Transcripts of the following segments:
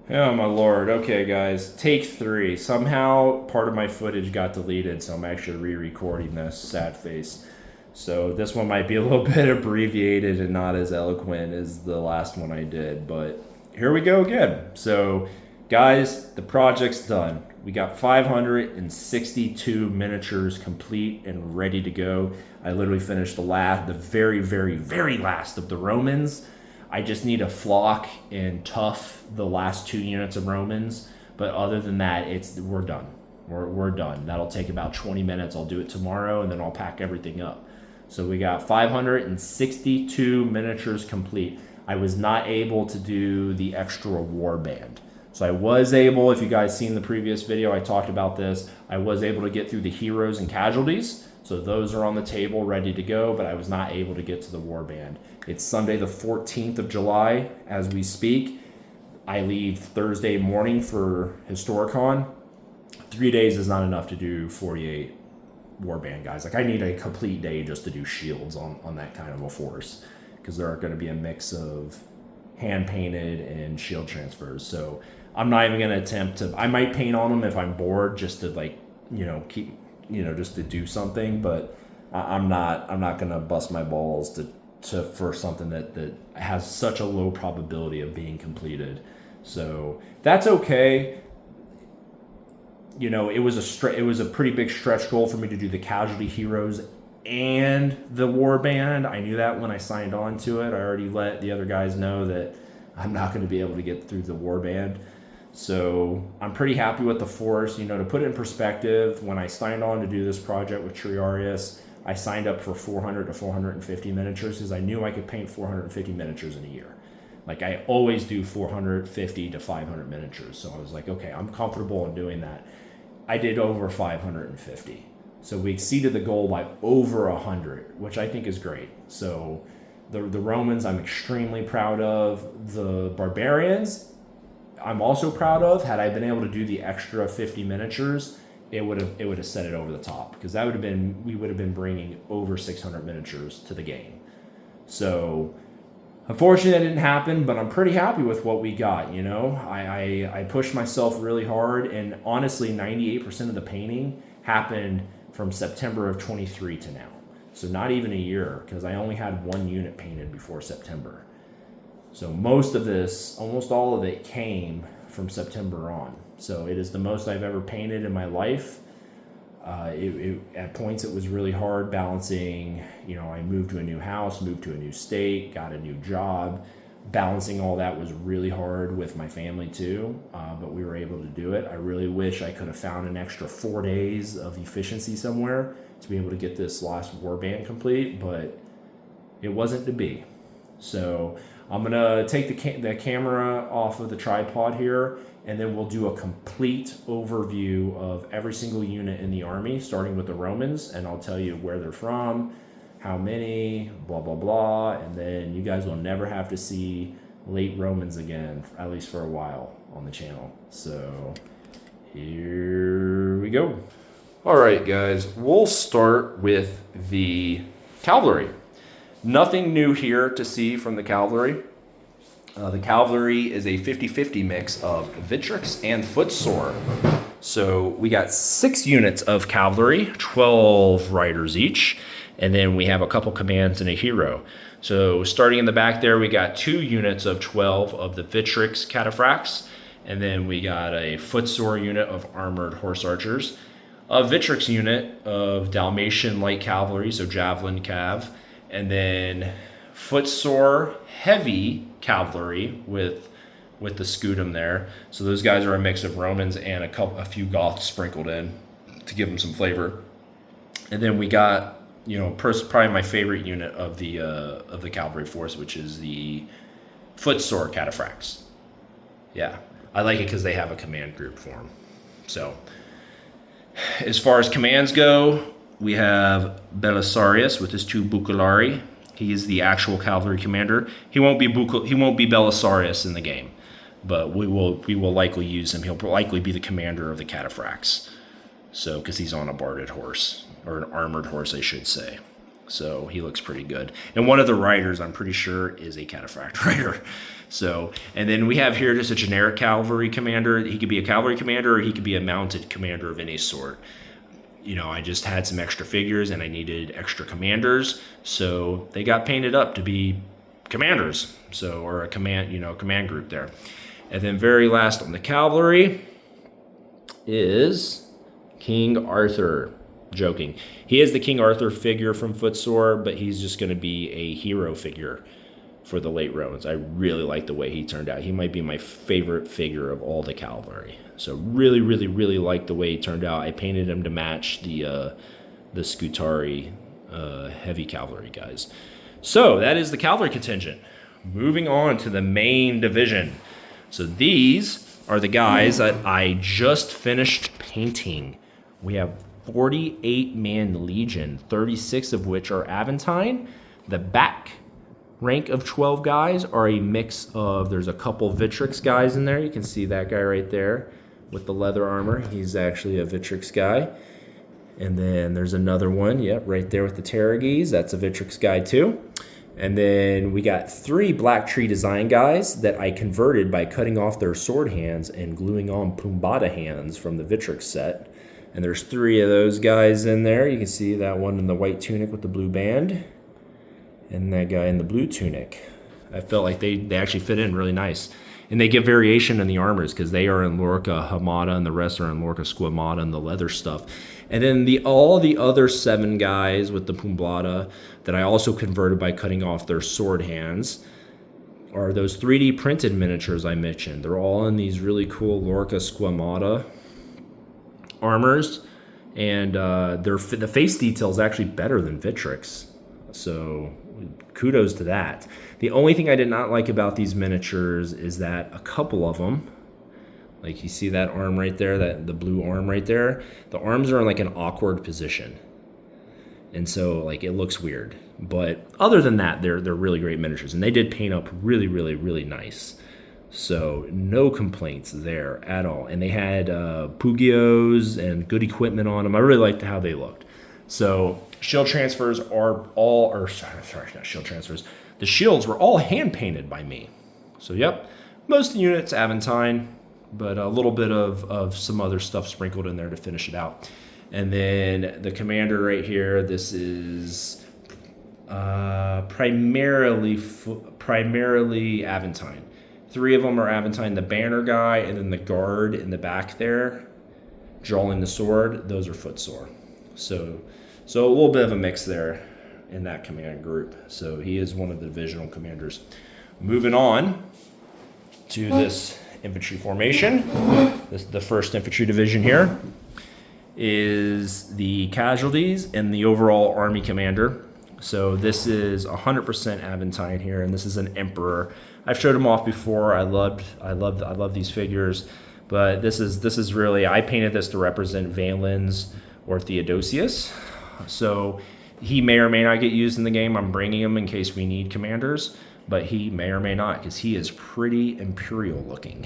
Oh my lord. Okay, guys. Take three. Somehow part of my footage got deleted, so I'm actually re-recording this. Sad face. So this one might be a little bit abbreviated and not as eloquent as the last one I did, but here we go again. So, guys, the project's done. We got 562 miniatures complete and ready to go. I literally finished the very, very, very last of the Romans. I just need to flock and tough the last two units of Romans. But other than that, we're done. We're done. That'll take about 20 minutes. I'll do it tomorrow, and then I'll pack everything up. So we got 562 miniatures complete. I was not able to do the extra war band. So I was able, if you guys seen the previous video, I talked about this. I was able to get through the heroes and casualties. So those are on the table ready to go, but I was not able to get to the warband. It's Sunday the 14th of July as we speak. I leave Thursday morning for Historicon. 3 days is not enough to do 48 warband guys. Like I need a complete day just to do shields on that kind of a force because there are going to be a mix of hand painted and shield transfers. So I'm not even going to attempt to, I might paint on them if I'm bored just to like, keep, just to do something, but I'm not going to bust my balls for something that has such a low probability of being completed. So that's okay. It was a pretty big stretch goal for me to do the casualty heroes and the war band. I knew that when I signed on to it. I already let the other guys know that I'm not going to be able to get through the war band. So I'm pretty happy with the force. To put it in perspective, when I signed on to do this project with Triarius, I signed up for 400 to 450 miniatures because I knew I could paint 450 miniatures in a year. Like I always do 450 to 500 miniatures. So I was like, okay, I'm comfortable in doing that. I did over 550. So we exceeded the goal by over 100, which I think is great. So the Romans I'm extremely proud of. The Barbarians I'm also proud of. Had I been able to do the extra 50 miniatures, it would have set it over the top because we would have been bringing over 600 miniatures to the game. So unfortunately that didn't happen, but I'm pretty happy with what we got. I pushed myself really hard, and honestly 98% of the painting happened from September of 23 to now. So not even a year, because I only had one unit painted before September. So most of this, almost all of it, came from September on. So it is the most I've ever painted in my life. At points it was really hard balancing, I moved to a new house, moved to a new state, got a new job. Balancing all that was really hard with my family too, but we were able to do it. I really wish I could have found an extra 4 days of efficiency somewhere to be able to get this last warband complete, but it wasn't to be. So I'm gonna take the camera off of the tripod here, and then we'll do a complete overview of every single unit in the army, starting with the Romans, and I'll tell you where they're from, how many, blah, blah, blah, and then you guys will never have to see late Romans again, at least for a while on the channel. So here we go. All right, guys, we'll start with the cavalry. Nothing new here to see from the cavalry. The cavalry is a 50-50 mix of Vitrix and Footsore. So we got 6 units of cavalry, 12 riders each, and then we have a couple commands and a hero. So starting in the back there, we got 2 units of 12 of the Vitrix cataphracts, and then we got a Footsore unit of armored horse archers, a Vitrix unit of Dalmatian light cavalry, so javelin cav, and then Footsore heavy cavalry with the scutum there. So those guys are a mix of Romans and a few Goths sprinkled in to give them some flavor. And then we got, probably my favorite unit of the cavalry force, which is the Footsore cataphracts. Yeah, I like it because they have a command group for them. So as far as commands go, we have Belisarius with his 2 Bucellari. He is the actual cavalry commander. He won't be Belisarius in the game, but we will likely use him. He'll likely be the commander of the cataphracts. So because he's on a barded horse, or an armored horse, I should say. So he looks pretty good. And one of the riders, I'm pretty sure, is a cataphract rider. So, and then we have here just a generic cavalry commander. He could be a cavalry commander, or he could be a mounted commander of any sort. You know, I just had some extra figures and I needed extra commanders, so they got painted up to be commanders. So, or a command group there. And then very last on the cavalry is King Arthur. Joking. He is the King Arthur figure from Footsore, but he's just going to be a hero figure for the late Romans. I really like the way he turned out. He might be my favorite figure of all the cavalry. So really, really, really like the way he turned out. I painted him to match the Scutari heavy cavalry guys. So that is the cavalry contingent. Moving on to the main division. So these are the guys that I just finished painting. We have 48-man legion, 36 of which are Aventine. The back rank of 12 guys are a mix of, there's a couple Vitrix guys in there. You can see that guy right there with the leather armor. He's actually a Vitrix guy. And then there's another one, yep, right there with the Terrages. That's a Vitrix guy too. And then we got 3 Black Tree Design guys that I converted by cutting off their sword hands and gluing on Pumbata hands from the Vitrix set. And there's 3 of those guys in there. You can see that one in the white tunic with the blue band, and that guy in the blue tunic. I felt like they actually fit in really nice. And they give variation in the armors because they are in Lorca Hamada and the rest are in Lorca Squamata and the leather stuff. And then all the other 7 guys with the Pumbata that I also converted by cutting off their sword hands are those 3D printed miniatures I mentioned. They're all in these really cool Lorca Squamata armors, and the face detail is actually better than Vitrix, so kudos to that. The only thing I did not like about these miniatures is that a couple of them, like you see that arm right there, the blue arm right there, the arms are in like an awkward position, and so like it looks weird. But other than that, they're really great miniatures, and they did paint up really, really, really nice. So no complaints there at all. And they had Pugios and good equipment on them. I really liked how they looked. So shield transfers are all, or sorry, not shield transfers. The shields were all hand painted by me. So yep, most of the units Aventine, but a little bit of some other stuff sprinkled in there to finish it out. And then the commander right here, this is primarily Aventine. 3 of them are Aventine, the banner guy, and then the guard in the back there, drawing the sword, those are Footsore. So a little bit of a mix there in that command group. So he is one of the divisional commanders. Moving on to this infantry formation, the first infantry division here is the casualties and the overall army commander. So this is 100% Aventine here, and this is an emperor. I've showed them off before. I love these figures, but this is really, I painted this to represent Valens or Theodosius. So he may or may not get used in the game. I'm bringing him in case we need commanders, but he may or may not because he is pretty imperial looking.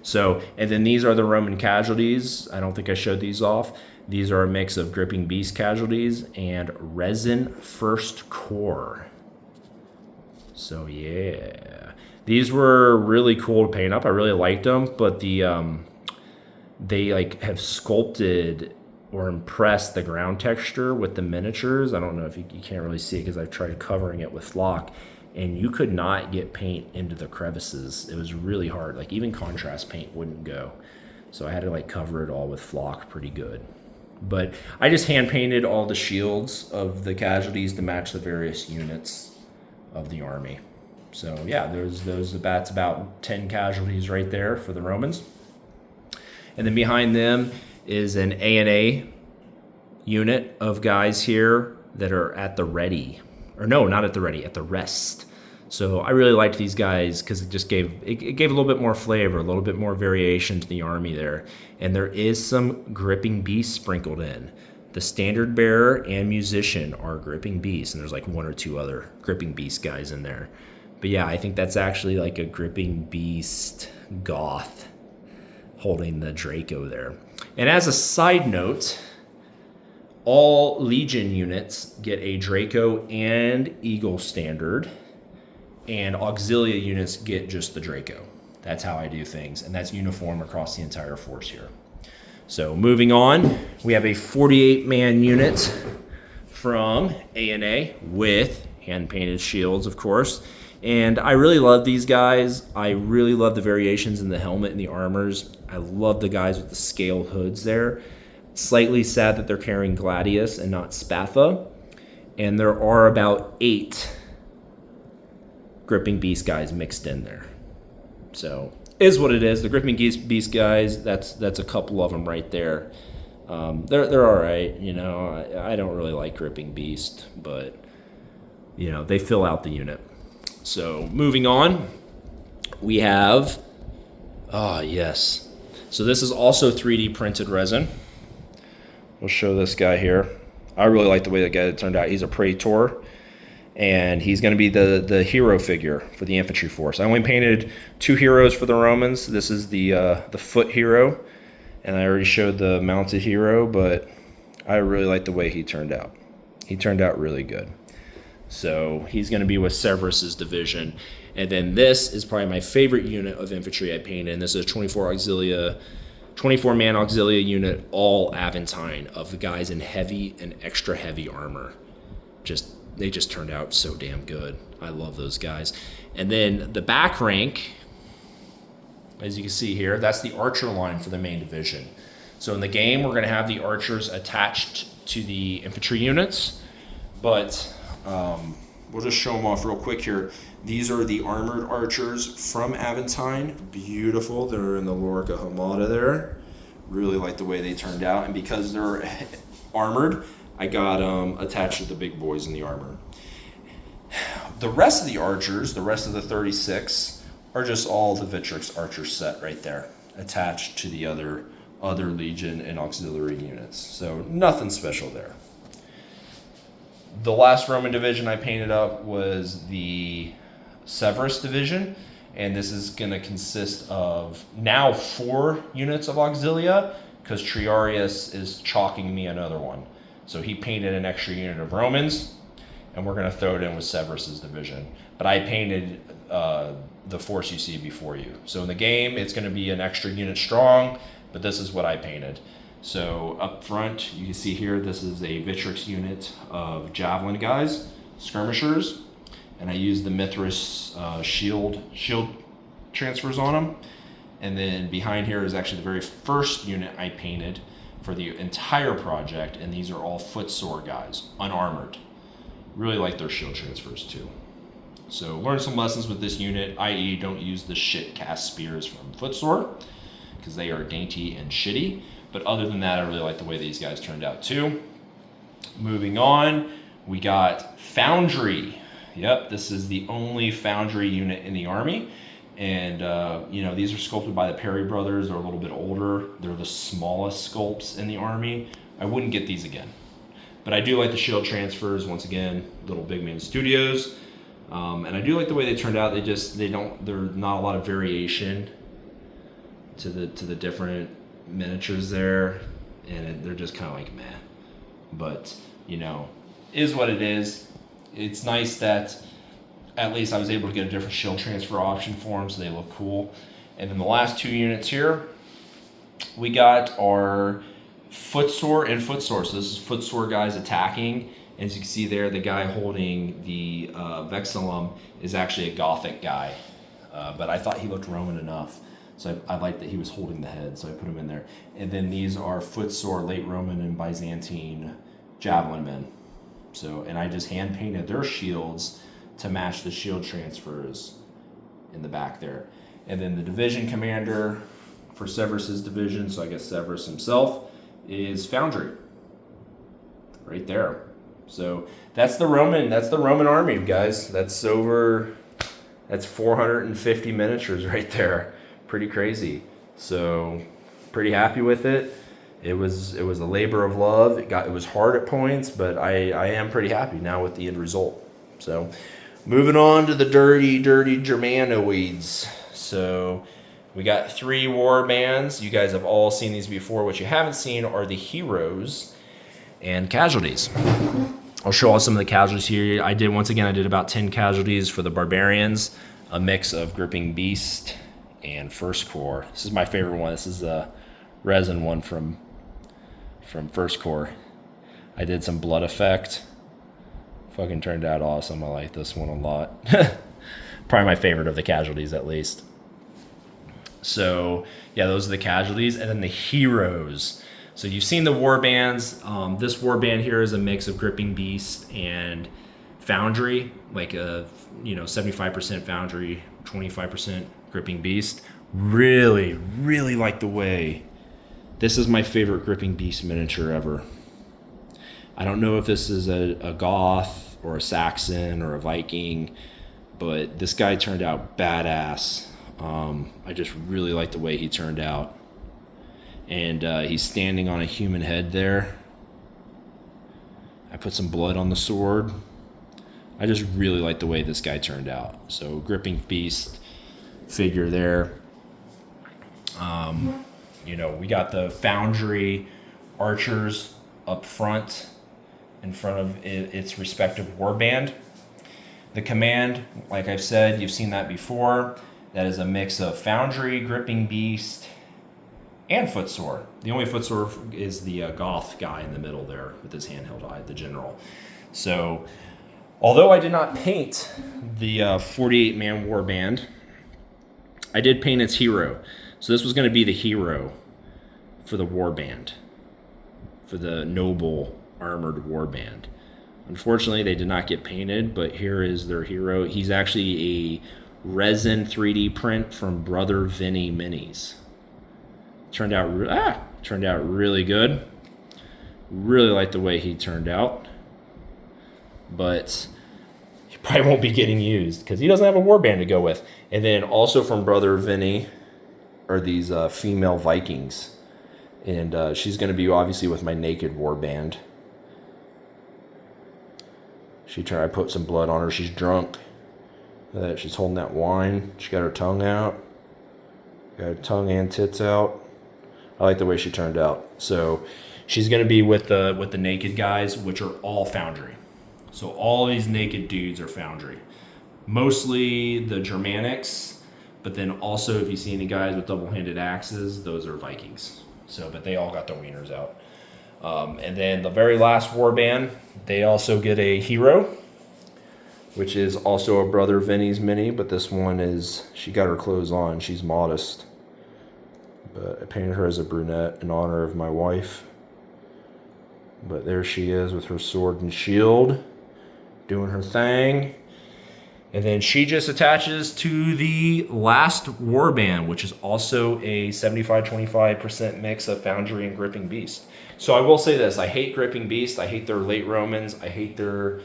So, and then these are the Roman casualties. I don't think I showed these off. These are a mix of Gripping Beast casualties and Resin First Corps. So yeah, these were really cool to paint up. I really liked them, but they like have sculpted or impressed the ground texture with the miniatures. I don't know if you can't really see it because I've tried covering it with flock, and you could not get paint into the crevices. It was really hard. Like even contrast paint wouldn't go. So I had to like cover it all with flock pretty good. But I just hand painted all the shields of the casualties to match the various units of the army. So yeah, that's about 10 casualties right there for the Romans. And then behind them is an A&A unit of guys here that are at the ready. Or no, not at the ready, at the rest. So I really liked these guys because it just gave a little bit more flavor, a little bit more variation to the army there. And there is some Gripping Beasts sprinkled in. The Standard Bearer and Musician are Gripping Beasts, and there's like 1 or 2 other Gripping Beast guys in there. But yeah, I think that's actually like a Gripping Beast Goth holding the Draco there. And as a side note, All Legion units get a Draco and Eagle standard, and Auxilia units get just the Draco. That's how I do things, and that's uniform across the entire force here. So moving on, we have a 48-man unit from A&A with hand-painted shields, of course. And I really love these guys. I really love the variations in the helmet and the armors. I love the guys with the scale hoods there. Slightly sad that they're carrying Gladius and not Spatha. And there are about 8 Gripping Beast guys mixed in there. So, is what it is. The Gripping Beast guys, that's a couple of them right there. They're all right. You know, I don't really like Gripping Beast, but, you know, they fill out the unit. So, moving on, we have, yes. So this is also 3D printed resin. We'll show this guy here. I really like the way that guy turned out. He's a Praetor, and he's going to be the hero figure for the infantry force. I only painted 2 heroes for the Romans. This is the foot hero, and I already showed the mounted hero, but I really like the way he turned out. He turned out really good. So he's going to be with Severus's division. And then this is probably my favorite unit of infantry I painted. And this is a 24-man Auxilia unit, all Aventine, of the guys in heavy and extra heavy armor. They just turned out so damn good. I love those guys. And then the back rank, as you can see here, that's the archer line for the main division. So in the game, we're going to have the archers attached to the infantry units, but we'll just show them off real quick here. These are the armored archers from Aventine. Beautiful. They're in the Lorica Hamada there. Really like the way they turned out. And because they're armored, I got attached to the big boys in the armor. The rest of the archers, the rest of the 36, are just all the Vitrix archer set right there, attached to the other Legion and auxiliary units. So nothing special there. The last Roman division I painted up was the Severus division, and this is going to consist of now 4 units of Auxilia, because Triarius is chalking me another one. So he painted an extra unit of Romans, and we're going to throw it in with Severus's division. But I painted the force you see before you. So in the game, it's going to be an extra unit strong, but this is what I painted. So up front, you can see here, this is a Vitrix unit of javelin guys, skirmishers, and I used the Mithras shield transfers on them. And then behind here is actually the very first unit I painted for the entire project, and these are all footsore guys, unarmored. Really like their shield transfers too. So learn some lessons with this unit, i.e. don't use the shit cast spears from footsore, because they are dainty and shitty. But other than that, I really like the way these guys turned out too. Moving on, we got Foundry. Yep, this is the only Foundry unit in the army. And, you know, these are sculpted by the Perry brothers. They're a little bit older. They're the smallest sculpts in the army. I wouldn't get these again. But I do like the shield transfers. Once again, Little Big Man Studios. And I do like the way they turned out. There's not a lot of variation to the different miniatures there, and they're just kind of like meh. But, you know, is what it is. It's nice that at least I was able to get a different shield transfer option for them, so they look cool. And then the last 2 units here, we got our footsore and footsore. So this is footsore guys attacking. As you can see there, the guy holding the Vexillum is actually a Gothic guy, but I thought he looked Roman enough. So I liked that he was holding the head, so I put him in there. And then these are footsore late Roman and Byzantine javelin men. So, and I just hand painted their shields to match the shield transfers in the back there. And then the division commander for Severus's division, so I guess Severus himself, is Foundry. Right there. So that's the Roman army, guys. That's 450 miniatures right there. Pretty crazy. So pretty happy with it. It was a labor of love. It was hard at points, but I am pretty happy now with the end result. So moving on to the dirty Germanoids. So we got 3 war bands. You guys have all seen these before. What you haven't seen are the heroes. and casualties. I'll show off some of the casualties here. I did about 10 casualties for the Barbarians, a mix of Gripping Beast and First Corps. This is my favorite one. This is a resin one from First Corps. I did some blood effect. Fucking turned out awesome. I like this one a lot. Probably my favorite of the casualties, at least. So yeah, those are the casualties, and then the heroes. So you've seen the war bands. This war band here is a mix of Gripping Beast and Foundry, like a 75% Foundry, 25% Gripping Beast. Really, really like the way. This is my favorite Gripping Beast miniature ever. I don't know if this is a Goth or a Saxon or a Viking, but this guy turned out badass. I just really like the way he turned out. And he's standing on a human head there. I put some blood on the sword. I just really like the way this guy turned out. So Gripping Beast figure there. We got the Foundry archers up front in front of its respective warband. The command, like I've said, you've seen that before. That is a mix of Foundry, Gripping Beast, and Footsore. The only Footsore is the Goth guy in the middle there with his handheld eye, the general. So, although I did not paint the 48-man warband, I did paint its hero. So this was going to be the hero for the warband, for the noble armored warband. Unfortunately, they did not get painted, but here is their hero. He's actually a resin 3D print from Brother Vinny Minis. Turned out really good. Really like the way he turned out, but he probably won't be getting used because he doesn't have a warband to go with. And then also from Brother Vinny are these female Vikings, and she's going to be obviously with my naked warband. I put some blood on her. She's drunk. She's holding that wine. She got her tongue out. Got her tongue and tits out. I like the way she turned out. So she's going to be with the naked guys, which are all Foundry. So all these naked dudes are Foundry. Mostly the Germanics, but then also if you see any guys with double-handed axes, those are Vikings. So, but they all got their wieners out. And then the very last warband, they also get a hero, which is also a Brother Vinny's mini, but this one she got her clothes on. She's modest. But I painted her as a brunette in honor of my wife. But there she is with her sword and shield, doing her thing. And then she just attaches to the last warband, which is also a 75-25% mix of Foundry and Gripping Beast. So I will say this, I hate Gripping Beast, I hate their late Romans, I hate their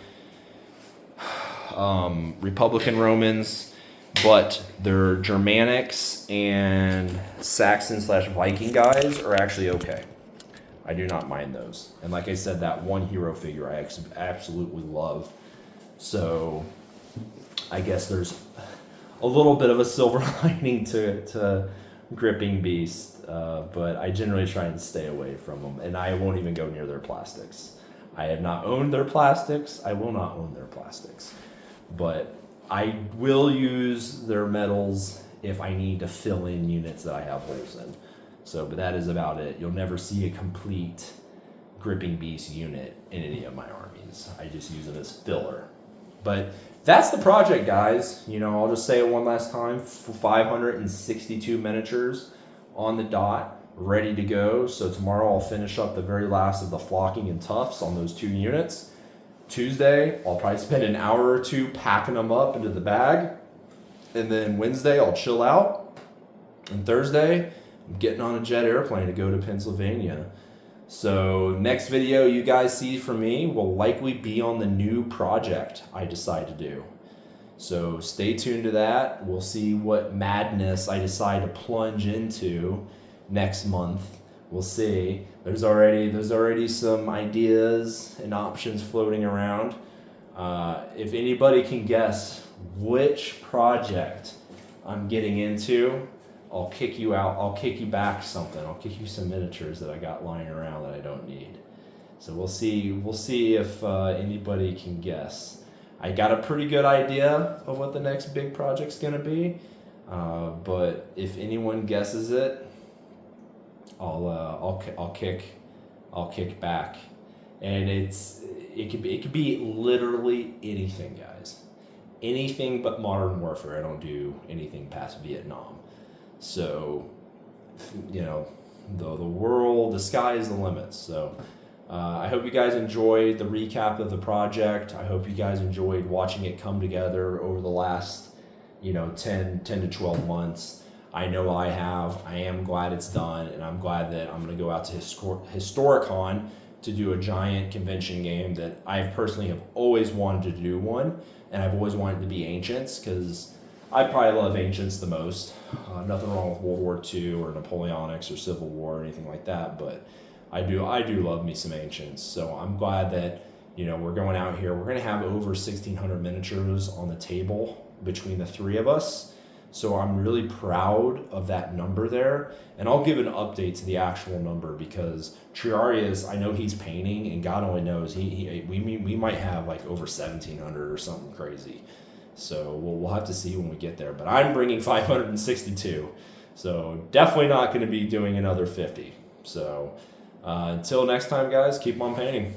Republican Romans, but their Germanics and Saxon/Viking guys are actually okay. I do not mind those. And like I said, that one hero figure I absolutely love. So I guess there's a little bit of a silver lining to Gripping Beast, but I generally try and stay away from them, and I won't even go near their plastics. I have not owned their plastics. I will not own their plastics, but I will use their metals if I need to fill in units that I have holes in. So, but that is about it. You'll never see a complete Gripping Beast unit in any of my armies. I just use them as filler. But that's the project, guys. I'll just say it one last time. 562 miniatures on the dot, ready to go. So tomorrow I'll finish up the very last of the flocking and tufts on those 2 units. Tuesday, I'll probably spend an hour or 2 packing them up into the bag. And then Wednesday, I'll chill out. And Thursday, I'm getting on a jet airplane to go to Pennsylvania. So next video you guys see from me will likely be on the new project I decide to do. So stay tuned to that. We'll see what madness I decide to plunge into next month. We'll see. There's already some ideas and options floating around. If anybody can guess which project I'm getting into, I'll kick you out. I'll kick you back something. I'll kick you some miniatures that I got lying around that I don't need. So we'll see. We'll see if anybody can guess. I got a pretty good idea of what the next big project's gonna be, but if anyone guesses it, I'll kick back, and it could be literally anything, guys. Anything but modern warfare. I don't do anything past Vietnam. So, you know, the world, the sky is the limit. So, I hope you guys enjoyed the recap of the project. I hope you guys enjoyed watching it come together over the last, 10 to 12 months. I know I have. I am glad it's done, and I'm glad that I'm going to go out to Historicon to do a giant convention game that I personally have always wanted to do one, and I've always wanted to be Ancients, because I probably love Ancients the most. Nothing wrong with World War II or Napoleonics or Civil War or anything like that, but I do love me some Ancients. So I'm glad that, we're going out here. We're going to have over 1,600 miniatures on the table between the three of us. So I'm really proud of that number there. And I'll give an update to the actual number, because Triarius, I know he's painting, and God only knows, we might have like over 1,700 or something crazy. So we'll have to see when we get there. But I'm bringing 562. So definitely not going to be doing another 50. So until next time, guys, keep on painting.